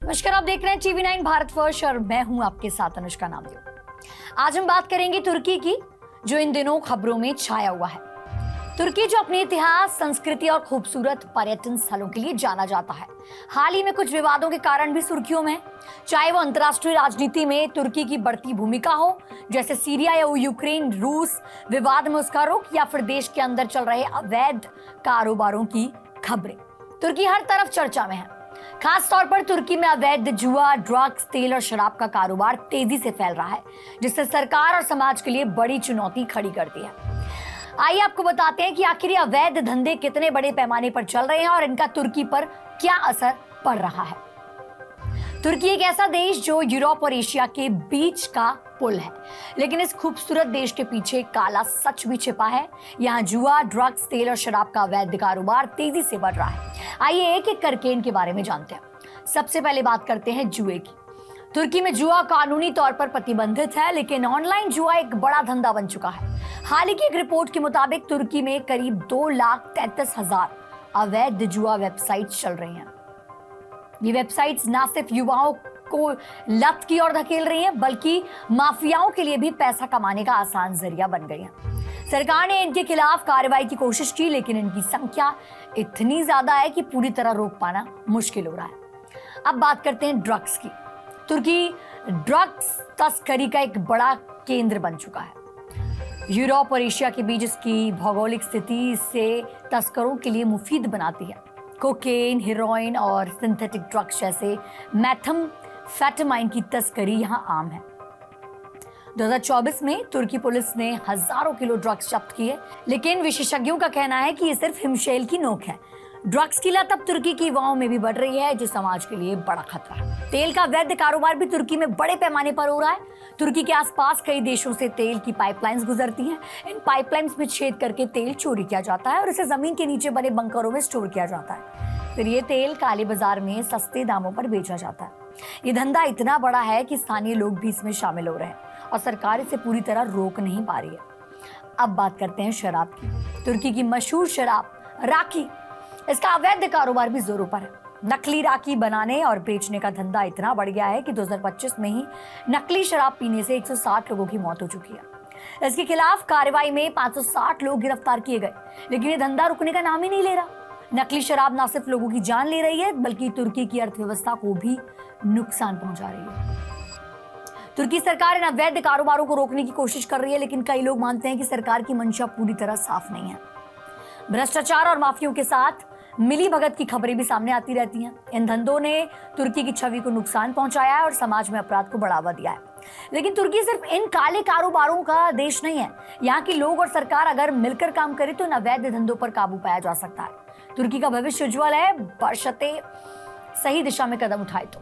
नमस्कार, आप देख रहे हैं TV9 भारत फर्स्ट और मैं हूं आपके साथ अनुष्का नामदेव। आज हम बात करेंगे तुर्की की, जो इन दिनों खबरों में छाया हुआ है। तुर्की जो अपने इतिहास, संस्कृति और खूबसूरत पर्यटन स्थलों के लिए जाना जाता है, हाल ही में कुछ विवादों के कारण भी सुर्खियों में है। चाहे वो अंतर्राष्ट्रीय राजनीति में तुर्की की बढ़ती भूमिका हो, जैसे सीरिया या यूक्रेन रूस विवाद में उसका रुख, या फिर देश के अंदर चल रहे अवैध कारोबारों की खबरें, तुर्की हर तरफ चर्चा में है। खास तौर पर तुर्की में अवैध जुआ, ड्रग्स, तेल और शराब का कारोबार तेजी से फैल रहा है, जिससे सरकार और समाज के लिए बड़ी चुनौती खड़ी करती है। आइए आपको बताते हैं कि आखिर ये अवैध धंधे कितने बड़े पैमाने पर चल रहे हैं और इनका तुर्की पर क्या असर पड़ रहा है। तुर्की एक ऐसा देश जो यूरोप और एशिया के बीच का पुल है, लेकिन इस खूबसूरत देश के पीछे काला सच भी छिपा है। यहाँ जुआ, ड्रग्स, तेल और शराब का अवैध कारोबार तेजी से बढ़ रहा है। आइए एक एक करके इनके बारे में जानते हैं। सबसे पहले बात करते हैं जुए की। तुर्की में जुआ कानूनी तौर पर प्रतिबंधित है, लेकिन ऑनलाइन जुआ एक बड़ा धंधा बन चुका है। हाल ही की एक रिपोर्ट के मुताबिक तुर्की में करीब 2,33,000 अवैध जुआ वेबसाइट चल रही हैं। ये वेबसाइट्स न सिर्फ युवाओं को लत की ओर धकेल रही हैं, बल्कि माफियाओं के लिए भी पैसा कमाने का आसान जरिया बन गई हैं। सरकार ने इनके खिलाफ कार्रवाई की कोशिश की, लेकिन इनकी संख्या इतनी ज्यादा है कि पूरी तरह रोक पाना मुश्किल हो रहा है। अब बात करते हैं ड्रग्स की। तुर्की ड्रग्स तस्करी का एक बड़ा केंद्र बन चुका है। यूरोप और एशिया के बीच इसकी भौगोलिक स्थिति इसे तस्करों के लिए मुफीद बनाती है। कोकेन, हेरोइन और सिंथेटिक ड्रग्स जैसे मेथाम्फेटामाइन की तस्करी यहां आम है। 2024 में तुर्की पुलिस ने हजारों किलो ड्रग्स जब्त किए, लेकिन विशेषज्ञों का कहना है कि ये सिर्फ हिमशैल की नोक है। ड्रग्स की लत अब तुर्की की युवाओं में भी बढ़ रही है, जो समाज के लिए बड़ा खतरा है। तेल का अवैध कारोबार भी तुर्की में बड़े पैमाने पर हो रहा है। तुर्की के आसपास कई देशों से तेल की पाइपलाइंस गुजरती हैं। इन पाइपलाइंस में छेद करके तेल चोरी किया जाता है और इसे जमीन के नीचे बने बंकरों में स्टोर किया जाता है। फिर ये तेल काले बाजार में सस्ते दामों पर बेचा जाता है। ये धंधा इतना बड़ा है कि स्थानीय लोग भी इसमें शामिल हो रहे हैं और सरकार इसे पूरी तरह रोक नहीं पा रही है। अब बात करते हैं शराब की। तुर्की की मशहूर शराब राकी, इसका अवैध कारोबार भी जोरों पर है। नकली राखी बनाने और बेचने का धंधा इतना बढ़ गया है कि 2025 में ही नकली शराब पीने से 160 लोगों की मौत हो चुकी है। इसके खिलाफ कार्रवाई में 560 लोग गिरफ्तार किए गए, लेकिन ये धंधा रुकने का नाम ही नहीं ले रहा। नकली शराब न सिर्फ लोगों की जान ले रही है, बल्कि तुर्की की अर्थव्यवस्था को भी नुकसान पहुंचा रही है। तुर्की सरकार इन अवैध कारोबारों को रोकने की कोशिश कर रही है, लेकिन कई लोग मानते हैं कि सरकार की मंशा पूरी तरह साफ नहीं है। भ्रष्टाचार और माफियों के साथ मिली भगत की खबरें भी सामने आती रहती हैं। इन धंधों ने तुर्की की छवि को नुकसान पहुंचाया है और समाज में अपराध को बढ़ावा दिया है। लेकिन तुर्की सिर्फ इन काले कारोबारों का देश नहीं है। यहाँ के लोग और सरकार अगर मिलकर काम करे तो इन अवैध धंधों पर काबू पाया जा सकता है। तुर्की का भविष्य उज्जवल है, बशर्ते सही दिशा में कदम उठाए तो।